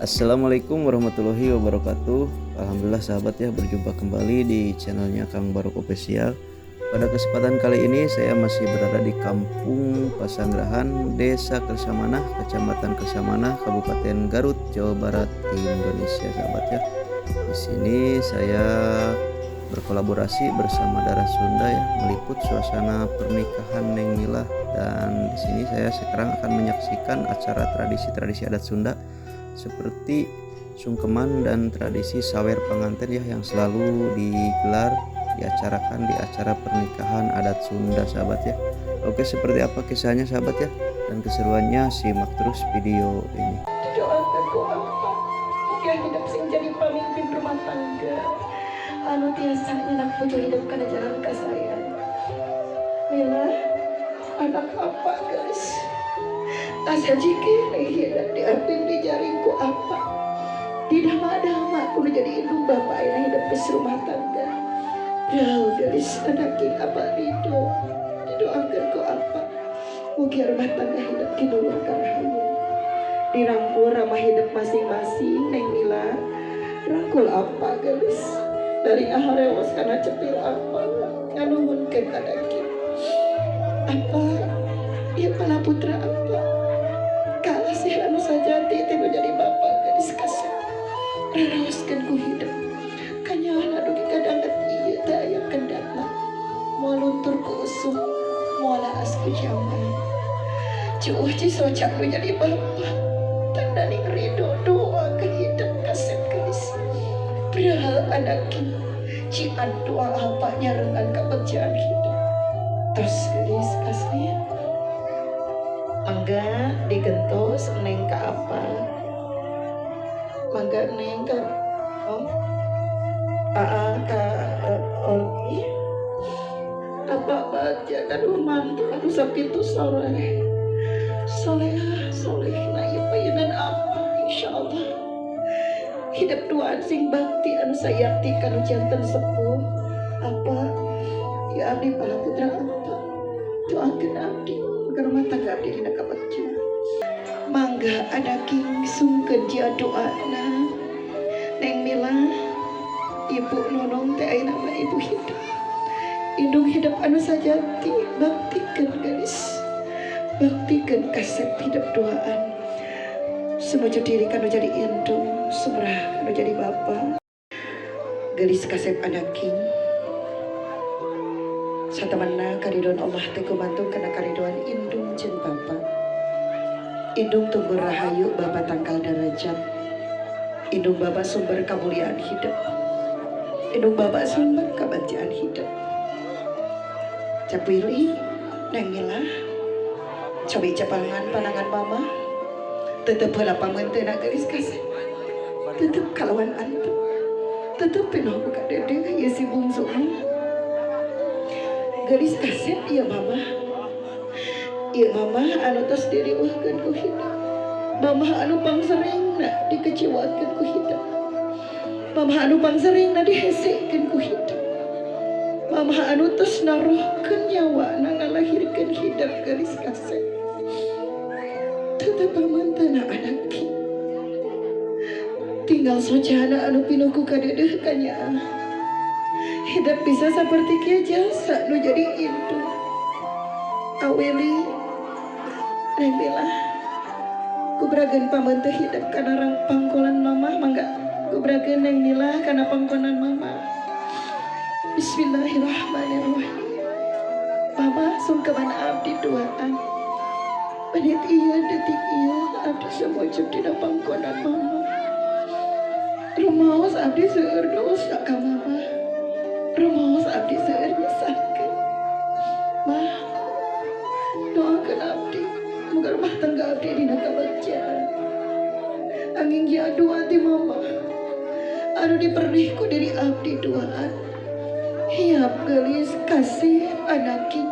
Assalamualaikum warahmatullahi wabarakatuh. Alhamdulillah sahabat ya, berjumpa kembali di channelnya Kang Barok Official. Pada kesempatan kali ini saya masih berada di Kampung Pasanggerahan, Desa Kersamanah, Kecamatan Kersamanah, Kabupaten Garut, Jawa Barat, Indonesia sahabat ya. Di sini saya berkolaborasi bersama Darah Sunda ya, meliput suasana pernikahan Neng Milah, dan di sini saya sekarang akan menyaksikan acara tradisi-tradisi adat Sunda seperti sungkeman dan tradisi sawer pengantin ya, yang selalu diacarakan di acara pernikahan adat Sunda sahabat ya. Oke, seperti apa kisahnya sahabat ya, dan keseruannya simak terus video ini. Doakan doa muga hidup sing jadi pemimpin rumah tangga anu tiasa nyenak bojo hidup kana jalan kasaya. Mila anak apa guys? Asa jike hidup diarpin di jaringku apa? Di dama-dama kudu jadi indung bapak yang hidup ke rumah tangga. Jauh dari sanakin apa didoakan ku apa? Mugi rumah tangga hidup kinulur karahayu. Dirangkul ramah hidup masing-masing. Neng Mila rangkul apa gelis dari aharewas karena cepil apa nganuhunkeun kadaki apa ieu pala putra apa kasih anu sajati tinu jadi bapak gelis kasih raraoskeun ku hidup kanyahan aduh kadang ieu teh aya kendala moal luntur ku usum moal laas ku jaman cuuh cisocak nu jadi bapak tandani ridho doa ke hidup kasep gelis berhal anaki cian doa apa nyarengan kebagjaan hidup terus gelis kasih mangga digentos neng ka apa mangga neng ka ka Olgi apa baca aduh mantu aduh sapitu soleh solehna ieu payeunan apa insyaallah hidup duaan sing bakti anu sayakti kanu janten sepuh apa ya abdi pala putra apa doakeun abdi agar rumah tangga abdi dina kabagja mangga ada king sungkeun jia doana Neng Mila ibu nunung teh ayeuna mah ibu hidup indung hidup anu sajati baktikeun geus baktikeun kasep hidup doaan semuju diri kanu jadi indung sumrah kanu jadi bapa gelis kasep anaking satamana karidon Allah teh kumantung kana karidoan indung jeung bapa indung tunggu rahayu bapa tangkal derajat indung bapa sumber kamuliaan hidup indung bapa sumber kabajaan hidup capili Neng Mila cobi capangan panangan mama tetep heula pamanteuna geus kasih tetep kalawan antu tetep pinoh buka dede ieu si bungsu geus kasih ieu mama anu tos diriweuhkeun ku hidup mama anu pangseringna dikecewakeun ku hidup mama anu pangseringna dihesekeun ku hidup mama anu tos naruhkeun nyawana ngalahirkeun hidup geus kasih tetep pamantana anaki tinggal sojana anu pinuhku kadedeh kanya hidup bisa seperti kia jasa nu jadi itu aweli Neng Mila kubrageun pamanteh hidup kana rang pangkolan mama mangga kubrageun Neng Mila kana pangkolan mama bismillahirrahmanirrahim mama sungkeman abdi doaan menit iya detik iya abdi semojok dina pangkonan mama rumaos abdi seueur dosa ka mama rumaos abdi seueur nyesakeun mah doakeun abdi muga rumah tangga abdi dina kabagjan angin dia doa ti mama anu dipernih ku diri abdi doaan hiap gelis kasih anaki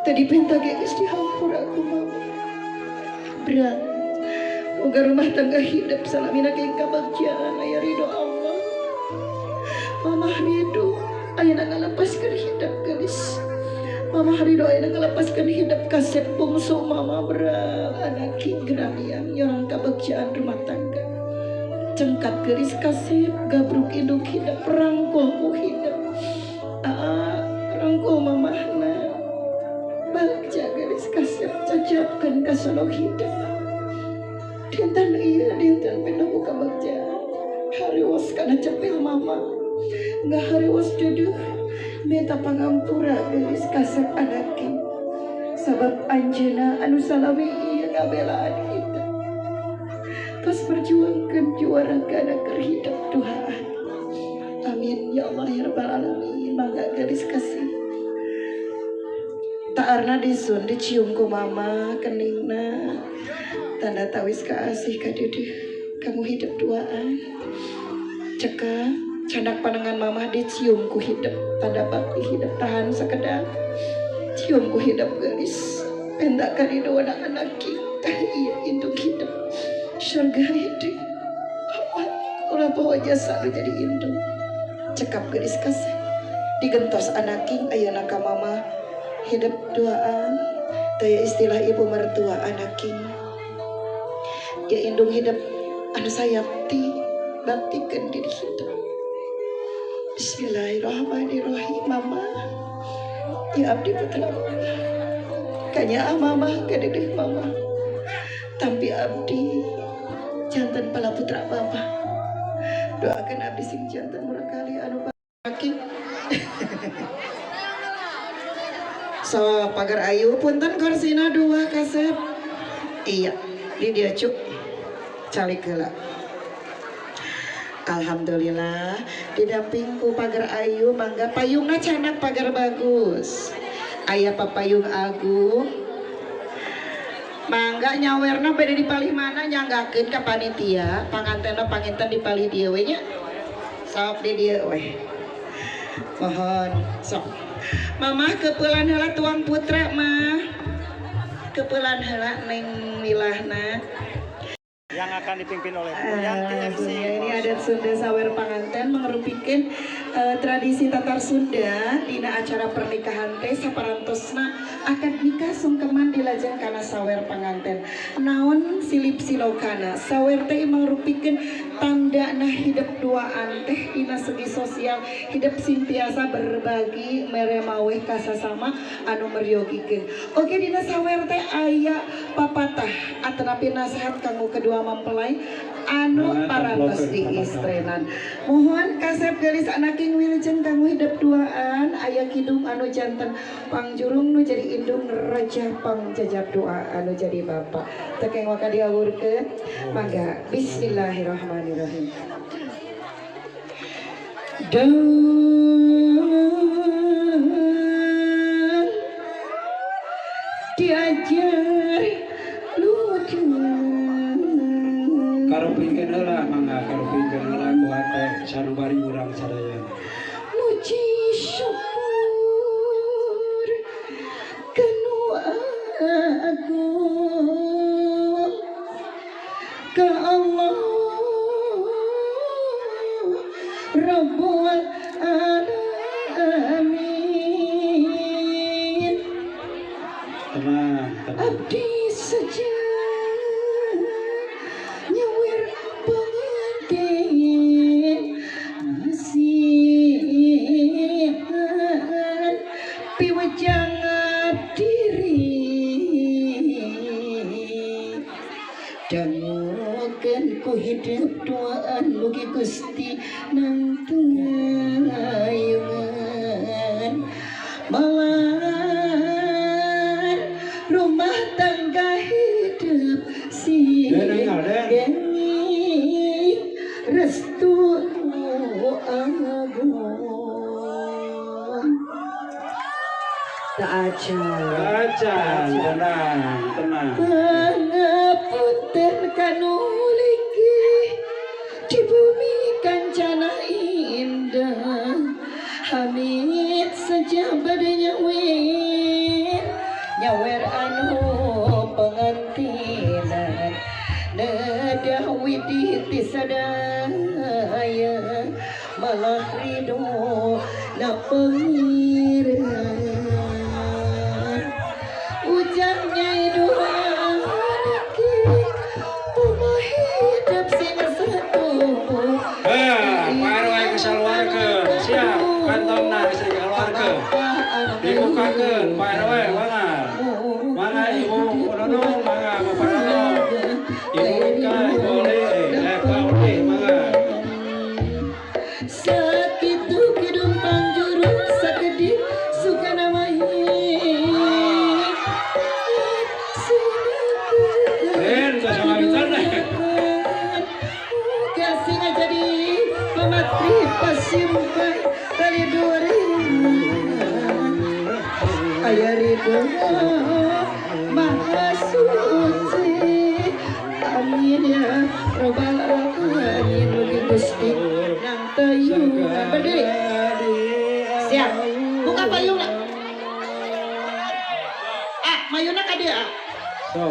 tadi pinta geus dihampura ku mama berat moga rumah tangga hidup salamina ke kabagjan aya ridho Allah mama ridho ayeuna ngalepaskeun hidup geus mama ridho ayeuna ngalepaskeun hidup kasep bungsu mama berat anaki genamian yang kabagjan rumah tangga cengkat geris kasih gabruk induk hidup rangkulku hidup rangkul mamahna bagja geris kasih cacapkan kasalo hidup dinten iya dinten pindah buka bagja hariwas kana cepil mama nggak hariwas duduh beta pangampura geris kasep anaki sabab anjeuna anu salawi ieu ngabelaan kita pas perjuangkan juara kana keur hidup Tuhan. Amin ya Allah ya rabbal alamin. Mangga garis kasih taarna disun dicium ku mama keningna tanda tawis kasih ka dedeh kamu hidup duaan cekak candak pandangan mama dicium ku hidup tanda bakti hidup tahan sekedar cium ku hidup gelis pendak kari dua anak kita iya induk hidup surga hidup apa ulah bawa jasa lu jadi induk cekap gelis kasih digentos anak king ayana ka mama hidup duaan daya istilah ibu mertua anak king ya indung hidup anu sayapti baktikan diri hidup. Bismillahirrahmanirrahim. Mama ya abdi putra kanya mama kadedeh mama tampi abdi jantan pala putra bapa doakan abdi sing jantan murakali anu paki so pagar ayu punten korsina dua kasep iya di dia cuk calik heula. Alhamdulillah didampingku pagar ayu mangga payungna canak pagar bagus aya papayung agung mangga nyawerna beda di palih mana nyanggakeun ka panitia pangantenna panginten di palih dieu we nya sok di dieu we mohon sok mama keupelan heula tuang putra mah keupelan heula neng milahna yang akan dipimpin oleh Yanti MC. Ini adat Sunda sawer panganten mengerupikan tradisi Tatar Sunda dina acara pernikahan teh saparantosna akad nikah sungkeman dilajeng kana sawer panganten. Naon silip silokana sawer teh mengerupikan tanda nah hidup duaan teh dina segi sosial hidup sintiasa berbagi meremaweh kasasama anu meryogikeun. Oke dina sawer teh aya papatah atanapi nasihat kanggo kedua mempelai anu parantos di istrenan. Mohon kasep gelis anaking wilujeng kanggo hidup duaan aya kidung anu janten pangjurung nu jadi indung raja pangjajab doa anu jadi bapak tekeng waka diawurkeun mangga bismillahirrahmanirrahim. Dan diajar lucu karupikeun heula mangga karupikeun heula ku hate sanubari urang sadaya muji syukur kanu agung ka Allah Rabbul alamin tenang abdi saja nyawer pengantin asihan piwajang diri dangukeun ku hidup duaan mugi Gusti nangtayungan malar rumah tangga hidup si gengi restu agung tak aja tenang pangapunten kanu linggih di bumi kancana indah hamid saja badanya nyawer anu pengantinan nadah widih tisadaya malah ridho na pengiran ujangnya doa hidup sing satu matri pasimpai kali duri ayah ridho maha suci amin ya robbal alamin mugi gusti nang tayungan berdiri siap buka payung nak mayuna ka dia So.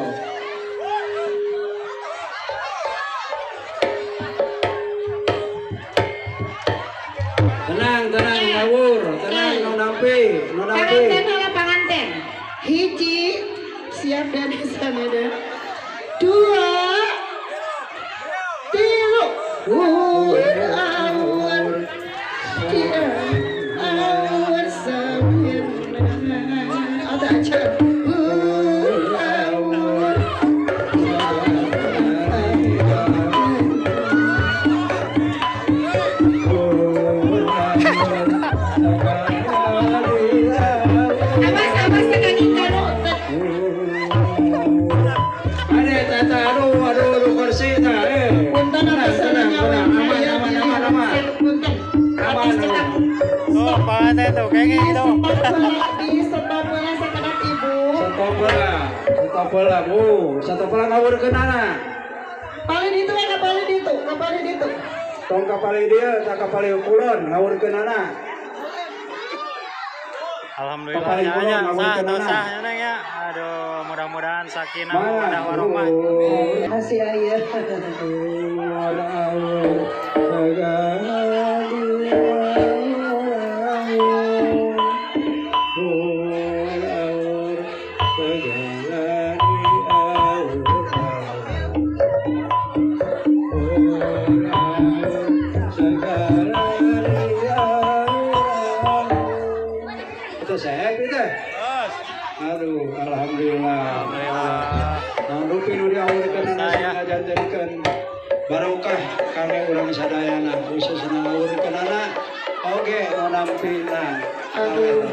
Tenang, ngawur, tenang, no nampi. panganten ala panganten hiji siap dari sana deh dua tilu awur dia awur samir ada aja awur awas tekan ikan Ada tata, aduh, kursi tak, punten atas sananya aman punten atas cetak Oh, panganten tuh, kayak gitu. di stop bola sekedap ibu Stop bola, Bu. Satu bola ngawur ke nana. paling itu ya kapalin itu Tong kapali dia, tak kapali kulon, ngawur ke nana. Alhamdulillah Paling ya, kurang, ngawur sah, kemana? sah, ya, Neng ya. Aduh, mudah-mudahan sakinah mawaddah warahmah. kasih ayah Itu sehat itu. Aduh, alhamdulillah. Alhamdulillah. Nang rupi nu diawurkeun Saya. ngajantenkeun barokah kami urang sadayana khususna ngawurkeun anak oge nu nampina. Aduh.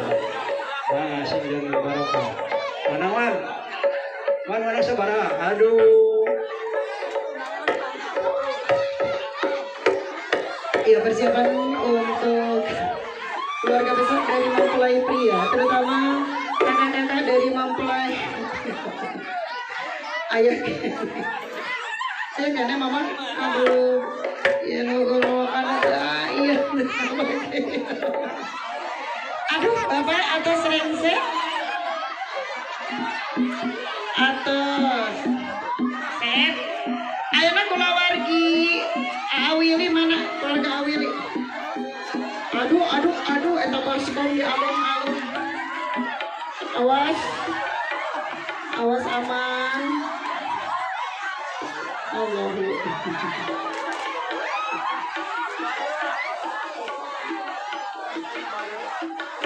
Nah, sing jadi barokah. Man. Mana sabaraha? Aduh. ya persiapan untuk keluarga besar dari mempelai pria terutama kakak-kakak dari mempelai ayah saya kayaknya mama aduh ya nunggu anak iya aduh bapak atas rengse atas set ayo nak kula wargi Awili mana keluarga Awili aduh eta sekali alon-alon awas aman Allah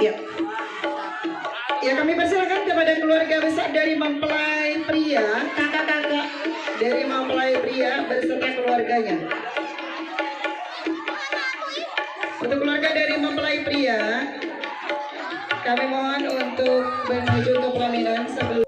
ya ya kami persilakan kepada keluarga besar dari mempelai pria kakak-kakak dari mempelai pria beserta keluarganya. Untuk keluarga dari mempelai pria, kami mohon untuk menuju ke pelaminan sebelum